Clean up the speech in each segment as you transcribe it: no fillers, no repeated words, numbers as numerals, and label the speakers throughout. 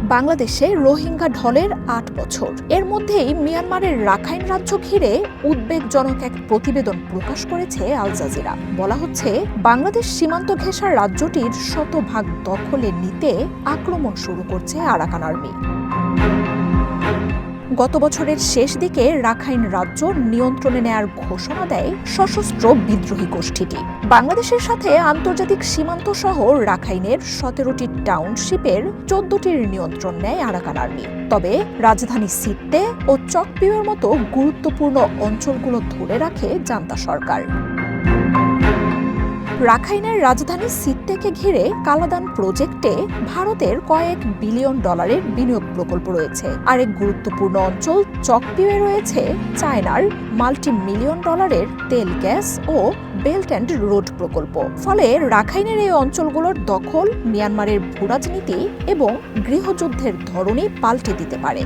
Speaker 1: বাংলাদেশে রোহিঙ্গা ঢলের ৮ বছর। এর মধ্যেই মিয়ানমারের রাখাইন রাজ্য ঘিরে উদ্বেগজনক এক প্রতিবেদন প্রকাশ করেছে আল জাজিরা। বলা হচ্ছে, বাংলাদেশ সীমান্ত ঘেঁষা রাজ্যটির শতভাগ দখলে নিতে আক্রমণ শুরু করছে আরাকান আর্মি। গত বছরের শেষ দিকে রাখাইন রাজ্য নিয়ন্ত্রণে নেয়ার ঘোষণা দেয় সশস্ত্র বিদ্রোহী গোষ্ঠীটি। বাংলাদেশের সাথে আন্তর্জাতিক সীমান্ত সহ রাখাইনের ১৭টি টাউনশিপের ১৪টির নিয়ন্ত্রণ নেয় আরাকান আর্মি। তবে রাজধানী সিট্টে ও চকপিওর মতো গুরুত্বপূর্ণ অঞ্চলগুলো ধরে রাখে জান্তা সরকার। রাখাইনের রাজধানী সিট্টেকে ঘিরে কালাদান প্রজেক্টে ভারতের কয়েক বিলিয়ন ডলারের বিনিয়োগ প্রকল্প রয়েছে। আরেক গুরুত্বপূর্ণ অঞ্চল চকপিওয়ে রয়েছে চায়নার মাল্টি-মিলিয়ন ডলারের তেল, গ্যাস ও বেল্ট অ্যান্ড রোড প্রকল্প। ফলে রাখাইনের এই অঞ্চলগুলোর দখল মিয়ানমারের ভূরাজনীতি এবং গৃহযুদ্ধের ধরনই পাল্টে দিতে পারে।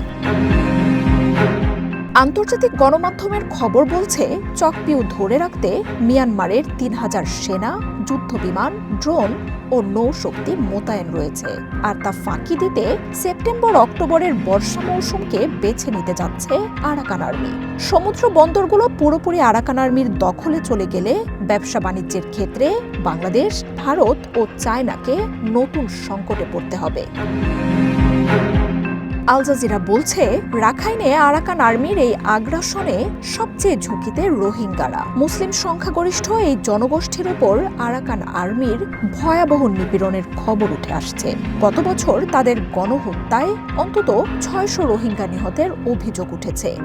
Speaker 1: আন্তর্জাতিক গণমাধ্যমের খবর বলছে, চকপিও ধরে রাখতে মিয়ানমারের ৩,০০০ সেনা, যুদ্ধবিমান, ড্রোন ও নৌশক্তি মোতায়েন রয়েছে। আর তা ফাঁকি দিতে সেপ্টেম্বর-অক্টোবরের বর্ষা মৌসুমকে বেছে নিতে যাচ্ছে আরাকান আর্মি। সমুদ্র বন্দরগুলো পুরোপুরি আরাকান আর্মির দখলে চলে গেলে ব্যবসা বাণিজ্যের ক্ষেত্রে বাংলাদেশ, ভারত ও চায়নাকে নতুন সংকটে পড়তে হবে। আল জাজিরা বলছে, রাখাইনে আরাকান আর্মির এই আগ্রাসনে সবচেয়ে ঝুঁকিতে রোহিঙ্গারা। মুসলিম সংখ্যাগরিষ্ঠ এই জনগোষ্ঠীর উপর আরাকান আর্মির ভয়াবহ নিপীড়নের খবর উঠে আসছে। গত বছর তাদের গণহত্যায় অন্তত ৬০০ রোহিঙ্গা নিহতের অভিযোগ উঠেছে।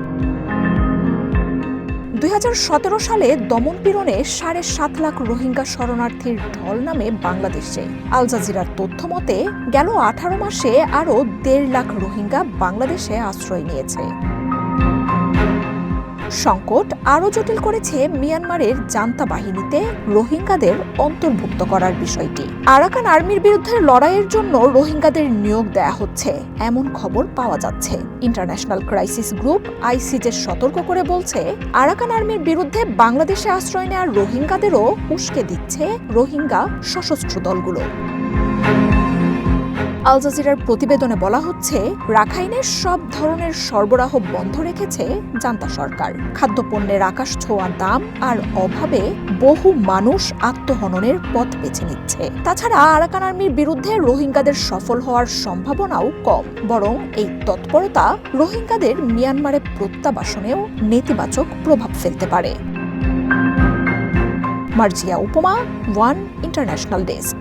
Speaker 1: ২০১৭ সালে দমনপীড়নে ৭.৫ লাখ রোহিঙ্গা শরণার্থীর ঢল নামে বাংলাদেশে। আল জাজিরার তথ্য মতে গেল ১৮ মাসে আরও ১.৫ লাখ রোহিঙ্গা বাংলাদেশে আশ্রয় নিয়েছে। সংকট আরও জটিল করেছে মিয়ানমারের জান্তা বাহিনীতে রোহিঙ্গাদের অন্তর্ভুক্ত করার বিষয়টি। আরাকান আর্মির বিরুদ্ধে লড়াইয়ের জন্য রোহিঙ্গাদের নিয়োগ দেয়া হচ্ছে, এমন খবর পাওয়া যাচ্ছে। ইন্টারন্যাশনাল ক্রাইসিস গ্রুপ ICJ সতর্ক করে বলছে, আরাকান আর্মির বিরুদ্ধে বাংলাদেশে আশ্রয় নেওয়ার রোহিঙ্গাদেরও উস্কে দিচ্ছে রোহিঙ্গা সশস্ত্র দলগুলো। আল জাজিরার প্রতিবেদনে বলা হচ্ছে, রাখাইনের সব ধরনের সরবরাহ বন্ধ রেখেছে জান্তা সরকার। খাদ্যপণ্যের আকাশ ছোঁয়া দাম আর অভাবে বহু মানুষ আত্মহননের পথ বেছে নিচ্ছে। তাছাড়া আরাকান আর্মির বিরুদ্ধে রোহিঙ্গাদের সফল হওয়ার সম্ভাবনাও কম। বরং এই তৎপরতা রোহিঙ্গাদের মিয়ানমারে প্রত্যাবাসনেও নেতিবাচক প্রভাব ফেলতে পারে। মার্জিয়া উপমা, ওয়ান ইন্টারন্যাশনাল ডেস্ক।